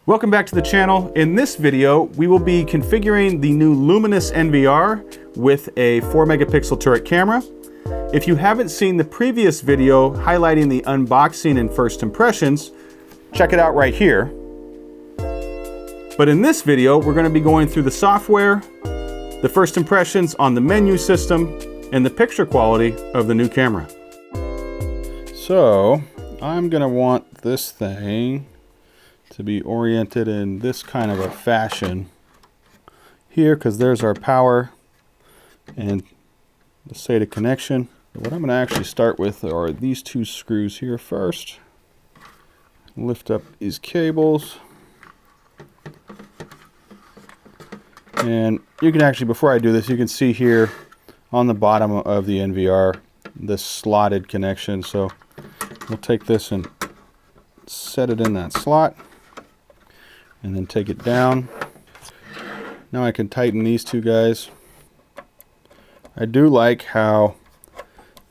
Welcome back to the channel. In this video, we will be configuring the new Luminys NVR with a 4 megapixel turret camera. If you haven't seen the previous video highlighting the unboxing and first impressions, check it out right here. But in this video, we're going to be going through the software, the first impressions on the menu system, and the picture quality of the new camera. So, I'm going to want this thing to be oriented in this kind of a fashion here, because there's our power and the SATA connection. What I'm going to actually start with are these two screws here first. Lift up these cables. And you can actually, before I do this, you can see here on the bottom of the NVR, this slotted connection. So we'll take this and set it in that slot and then take it down. Now I can tighten these two guys. I do like how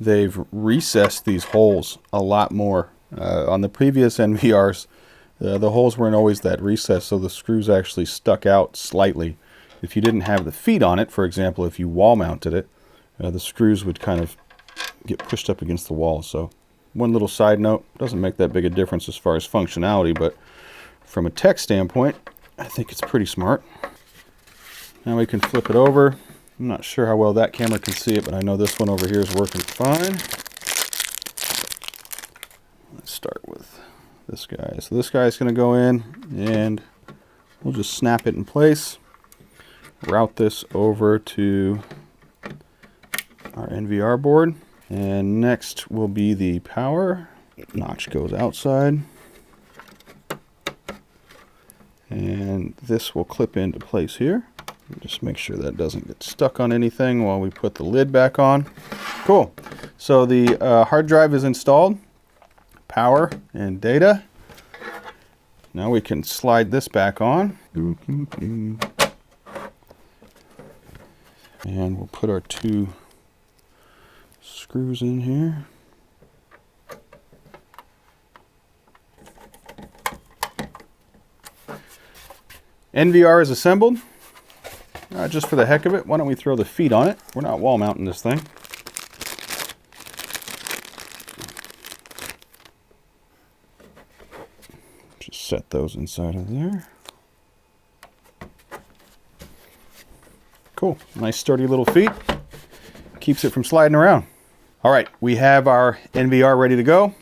they've recessed these holes a lot more. On the previous NVRs, the holes weren't always that recessed, so the screws actually stuck out slightly. If you didn't have the feet on it, for example, if you wall mounted it, the screws would kind of get pushed up against the wall. So one little side note, doesn't make that big a difference as far as functionality, but from a tech standpoint, I think it's pretty smart. Now we can flip it over. I'm not sure how well that camera can see it, but I know this one over here is working fine. Let's start with this guy. So this guy's going to go in, and we'll just snap it in place. Route this over to our NVR board. And next will be the power. Notch goes outside. And this will clip into place here. Just make sure that doesn't get stuck on anything while we put the lid back on. Cool. So the hard drive is installed. Power and data. Now we can slide this back on. And we'll put our two screws in here. NVR is assembled. Just for the heck of it, why don't we throw the feet on it? We're not wall mounting this thing. Just set those inside of there. Cool, nice sturdy little feet. Keeps it from sliding around. All right, we have our NVR ready to go.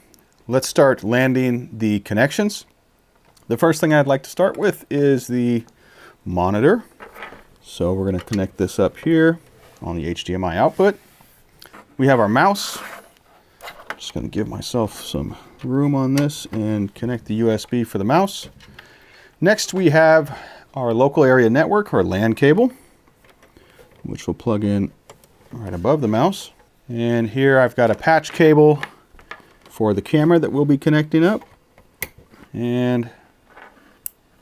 Let's start landing the connections. The first thing I'd like to start with is the monitor. So we're going to connect this up here on the HDMI output. We have our mouse. I'm just going to give myself some room on this and connect the USB for the mouse. Next we have our local area network, or LAN cable, which will plug in right above the mouse. And here I've got a patch cable for the camera that we'll be connecting up. And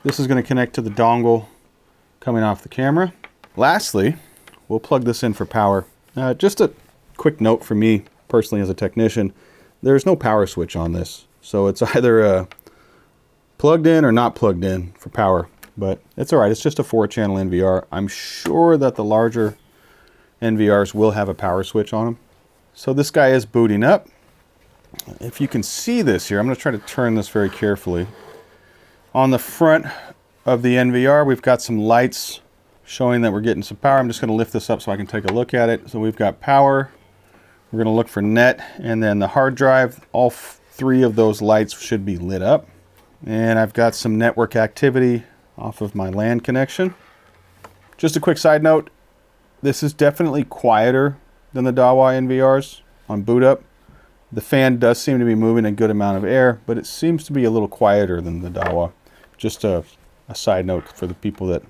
this is going to connect to the dongle coming off the camera. Lastly, we'll plug this in for power. Just a quick note for me personally as a technician, there's no power switch on this. So it's either plugged in or not plugged in for power. But it's all right, it's just a 4-channel NVR. I'm sure that the larger NVRs will have a power switch on them. So this guy is booting up. If you can see this here, I'm going to try to turn this very carefully. On the front of the NVR, we've got some lights showing that we're getting some power. I'm just going to lift this up so I can take a look at it. So we've got power. We're going to look for net, and then the hard drive. All three of those lights should be lit up. And I've got some network activity off of my LAN connection. Just a quick side note, this is definitely quieter than the DAWA NVRs on boot up. The fan does seem to be moving a good amount of air, but it seems to be a little quieter than the DAWA. Just a side note for the people that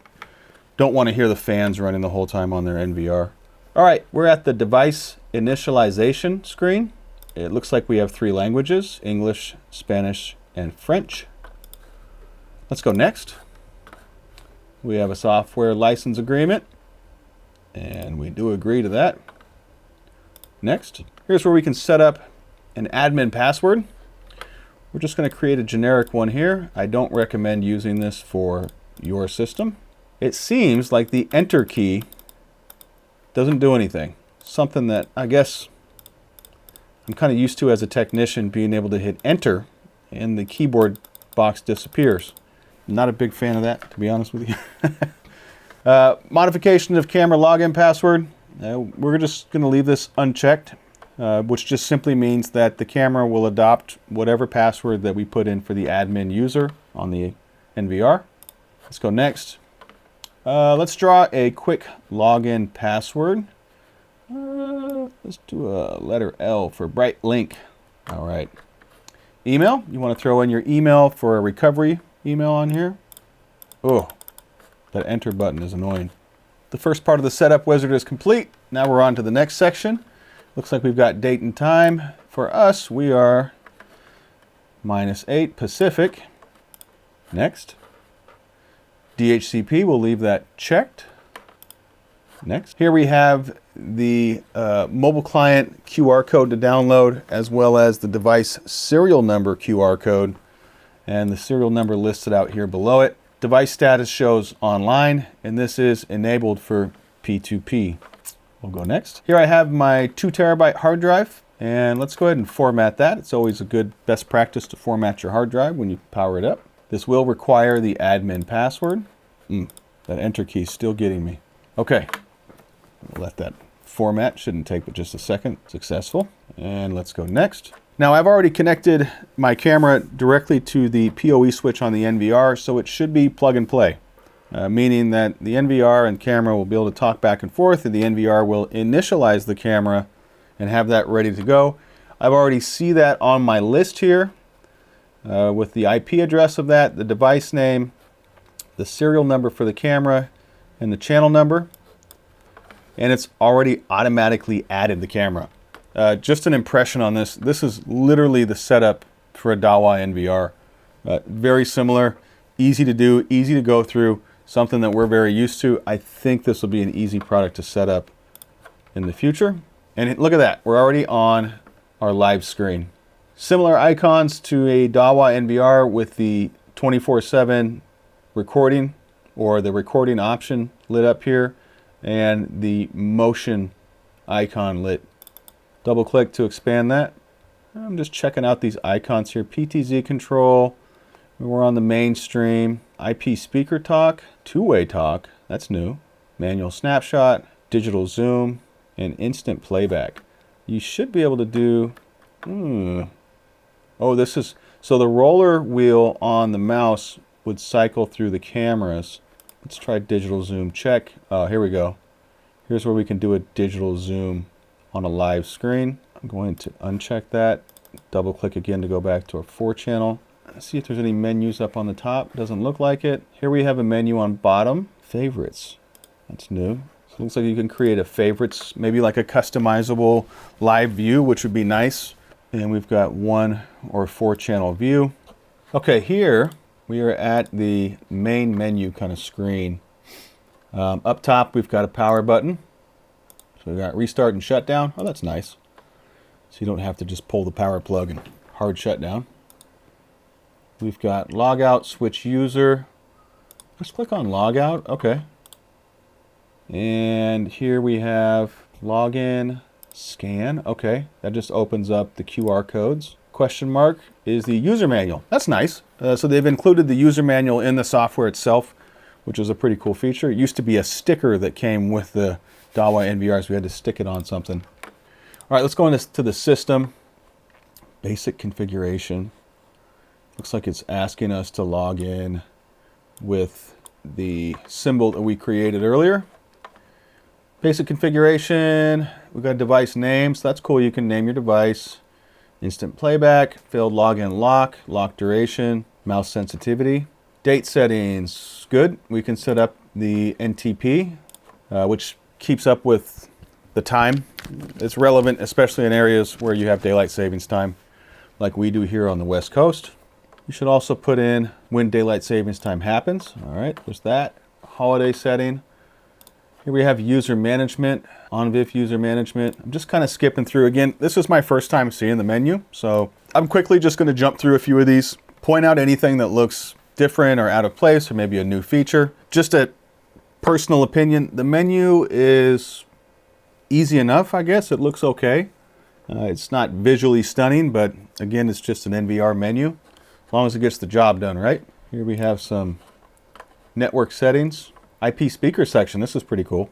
don't want to hear the fans running the whole time on their NVR. All right, we're at the device initialization screen. It looks like we have 3 languages, English, Spanish, and French. Let's go next. We have a software license agreement, and we do agree to that. Next, here's where we can set up an admin password. We're just going to create a generic one here. I don't recommend using this for your system. It seems like the Enter key doesn't do anything. Something that I guess I'm kind of used to as a technician, being able to hit Enter and the keyboard box disappears. I'm not a big fan of that, to be honest with you. Modification of camera login password. We're just going to leave this unchecked, which just simply means that the camera will adopt whatever password that we put in for the admin user on the NVR. Let's go next. Let's draw a quick login password. Let's do a letter L for bright link. All right. Email. You want to throw in your email for a recovery email on here. Oh, that Enter button is annoying. The first part of the setup wizard is complete. Now we're on to the next section. Looks like we've got date and time. For us, we are -8 Pacific. Next. DHCP, we'll leave that checked. Next. Here we have the mobile client QR code to download, as well as the device serial number QR code, and the serial number listed out here below it. Device status shows online, and this is enabled for P2P. We'll go next. Here I have my 2 terabyte hard drive, and let's go ahead and format that. It's always a good best practice to format your hard drive when you power it up. This will require the admin password. That Enter key is still getting me. Okay, let that format, shouldn't take but just a second. Successful. And let's go next. Now I've already connected my camera directly to the PoE switch on the NVR, so it should be plug and play, meaning that the NVR and camera will be able to talk back and forth, and the NVR will initialize the camera and have that ready to go. I've already see that on my list here with the IP address of that, the device name, the serial number for the camera, and the channel number, and it's already automatically added the camera. Just an impression on this. This is literally the setup for a DAWA NVR. Very similar, easy to do, easy to go through, something that we're very used to. I think this will be an easy product to set up in the future. And look at that, we're already on our live screen. Similar icons to a DAWA NVR with the 24/7 recording, or the recording option lit up here, and the motion icon lit. Double click to expand that. I'm just checking out these icons here. PTZ control, we're on the mainstream. IP speaker talk, two-way talk, that's new. Manual snapshot, digital zoom, and instant playback. You should be able to do, oh, this is, so the roller wheel on the mouse would cycle through the cameras. Let's try digital zoom check. Oh, here we go. Here's where we can do a digital zoom on a live screen. I'm going to uncheck that. Double click again to go back to our 4-channel. See if there's any menus up on the top. Doesn't look like it. Here we have a menu on bottom. Favorites. That's new. So it looks like you can create a favorites, maybe like a customizable live view, which would be nice. And we've got 1 or 4-channel view. Okay, here we are at the main menu kind of screen. Up top, we've got a power button. So we've got restart and shutdown. Oh, that's nice. So you don't have to just pull the power plug and hard shut down. We've got logout, switch user. Let's click on logout. Okay. And here we have login, scan. Okay, that just opens up the QR codes. Question mark is the user manual. That's nice. So they've included the user manual in the software itself, which is a pretty cool feature. It used to be a sticker that came with the DAWA NVRs. We had to stick it on something. All right, let's go into the system. Basic configuration. Looks like it's asking us to log in with the symbol that we created earlier. Basic configuration. We've got device names. So that's cool. You can name your device. Instant playback, failed login lock, lock duration, mouse sensitivity. Date settings, good. We can set up the NTP, which keeps up with the time. It's relevant, especially in areas where you have daylight savings time, like we do here on the West Coast. You should also put in when daylight savings time happens. All right, there's that. Holiday setting. Here we have user management, OnVIF user management. I'm just kind of skipping through. Again, this is my first time seeing the menu, so I'm quickly just going to jump through a few of these, point out anything that looks different or out of place or maybe a new feature. Just a personal opinion, the menu is easy enough, I guess. It looks okay. It's not visually stunning, but again, it's just an NVR menu, as long as it gets the job done, right? Here we have some network settings. IP speaker section, this is pretty cool.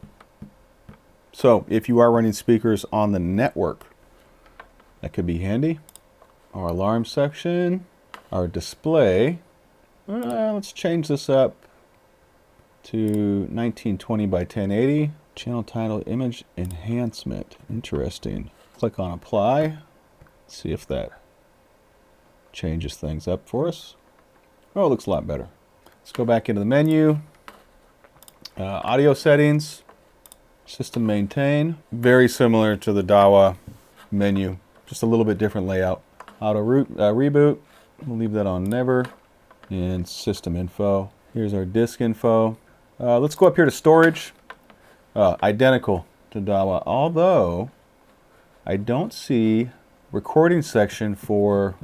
So if you are running speakers on the network, that could be handy. Our alarm section, our display. Let's change this up to 1920 by 1080. Channel title, image enhancement. Interesting. Click on apply. See if that changes things up for us. Oh, it looks a lot better. Let's go back into the menu. Audio settings, system maintain, very similar to the DAWA menu, just a little bit different layout. Auto reboot, we'll leave that on never, and system info. Here's our disk info. Let's go up here to storage, identical to DAWA, although I don't see recording section for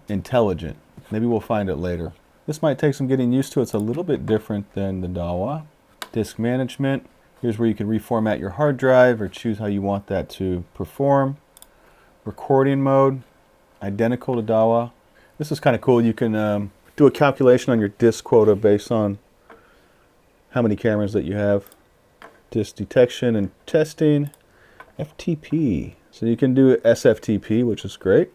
intelligent. Maybe we'll find it later. This might take some getting used to. It's a little bit different than the DAWA. Disk management. Here's where you can reformat your hard drive or choose how you want that to perform. Recording mode, identical to DAWA. This is kind of cool. You can do a calculation on your disk quota based on how many cameras that you have. Disk detection and testing. FTP. So you can do SFTP, which is great.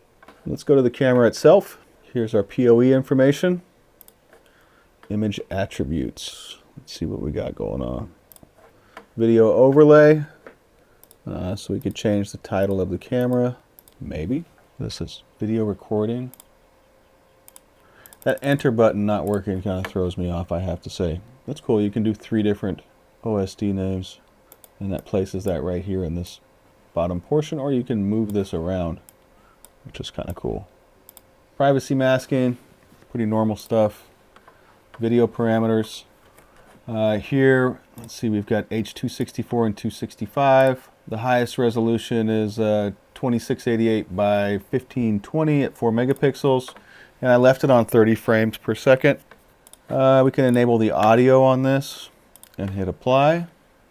Let's go to the camera itself. Here's our PoE information. Image attributes. Let's see what we got going on. Video overlay. So we could change the title of the camera. Maybe. This is video recording. That enter button not working kind of throws me off, I have to say. That's cool. You can do 3 different OSD names. And that places that right here in this bottom portion. Or you can move this around, which is kind of cool. Privacy masking. Pretty normal stuff. Video parameters. Here, let's see, we've got H264 and 265. The highest resolution is 2688 by 1520 at 4 megapixels. And I left it on 30 frames per second. We can enable the audio on this and hit apply.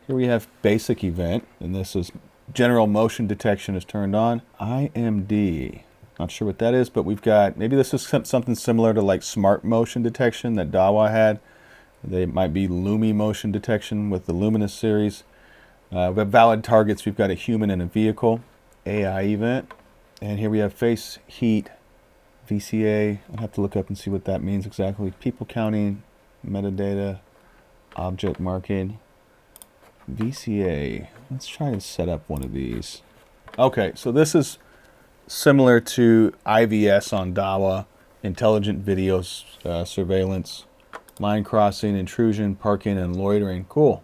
Here we have basic event, and this is general motion detection is turned on. IMD. Not sure what that is, but we've got, maybe this is something similar to like smart motion detection that DAWA had. They might be Lumi motion detection with the Luminys series. We have valid targets. We've got a human and a vehicle. AI event. And here we have face heat, VCA. I'll have to look up and see what that means exactly. People counting, metadata, object marking, VCA. Let's try and set up one of these. Okay, so this is similar to IVS on DAWA, intelligent video surveillance, line crossing, intrusion, parking, and loitering. Cool.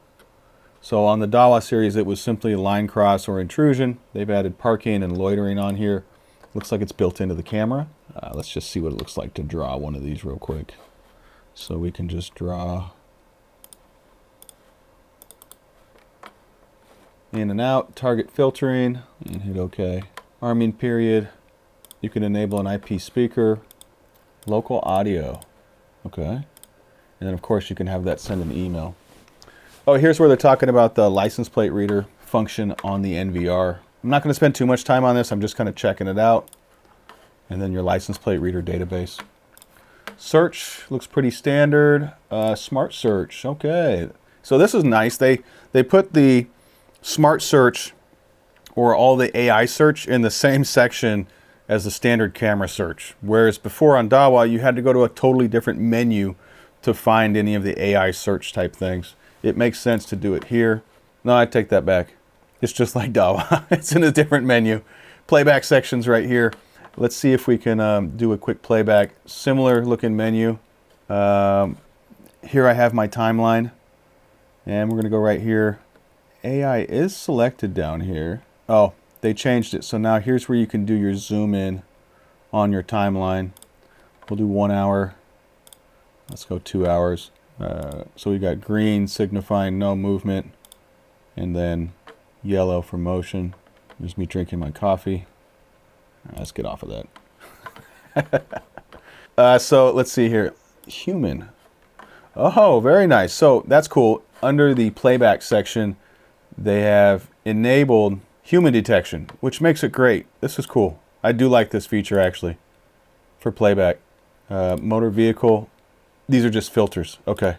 So on the DAWA series, it was simply line cross or intrusion. They've added parking and loitering on here. Looks like it's built into the camera. Let's just see what it looks like to draw one of these real quick. So we can just draw in and out, target filtering, and hit OK. Arming period. You can enable an IP speaker, local audio. Okay. And then of course you can have that send an email. Oh, here's where they're talking about the license plate reader function on the NVR. I'm not going to spend too much time on this. I'm just kind of checking it out. And then your license plate reader database. Search looks pretty standard. Smart search. Okay. So this is nice. They put the smart search or all the AI search in the same section as the standard camera search. Whereas before on DAWA, you had to go to a totally different menu to find any of the AI search type things. It makes sense to do it here. No, I take that back. It's just like DAWA. It's in a different menu. Playback sections right here. Let's see if we can do a quick playback. Similar looking menu. Here I have my timeline. And we're going to go right here. AI is selected down here. Oh, they changed it. So now here's where you can do your zoom in on your timeline. We'll do 1 hour. Let's go 2 hours. So we got green signifying no movement. and then yellow for motion. There's me drinking my coffee. Let's get off of that. So let's see here. Human. Oh, very nice. So that's cool. Under the playback section, they have enabled human detection, which makes it great. This is cool. I do like this feature actually for playback. Motor vehicle. These are just filters. Okay.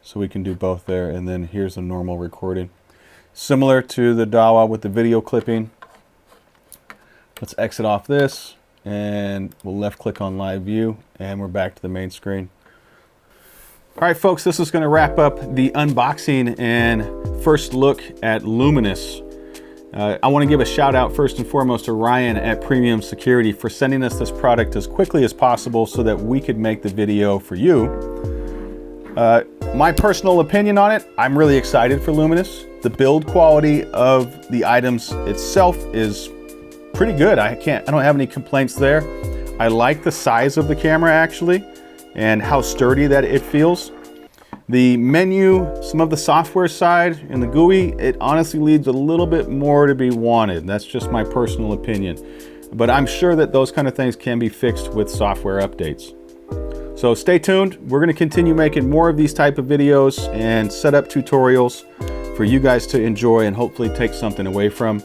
So we can do both there. And then here's a normal recording. Similar to the DAWA with the video clipping. Let's exit off this and we'll left click on live view and we're back to the main screen. All right, folks, this is going to wrap up the unboxing and first look at Luminys. I want to give a shout out first and foremost to Ryan at Premium Security for sending us this product as quickly as possible so that we could make the video for you. My personal opinion on it, I'm really excited for Luminys. The build quality of the items itself is pretty good. I don't have any complaints there. I like the size of the camera actually and how sturdy that it feels. The menu, some of the software side and the GUI, it honestly leaves a little bit more to be wanted. That's just my personal opinion. But I'm sure that those kind of things can be fixed with software updates. So stay tuned. We're going to continue making more of these type of videos and setup tutorials for you guys to enjoy and hopefully take something away from.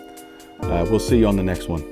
We'll see you on the next one.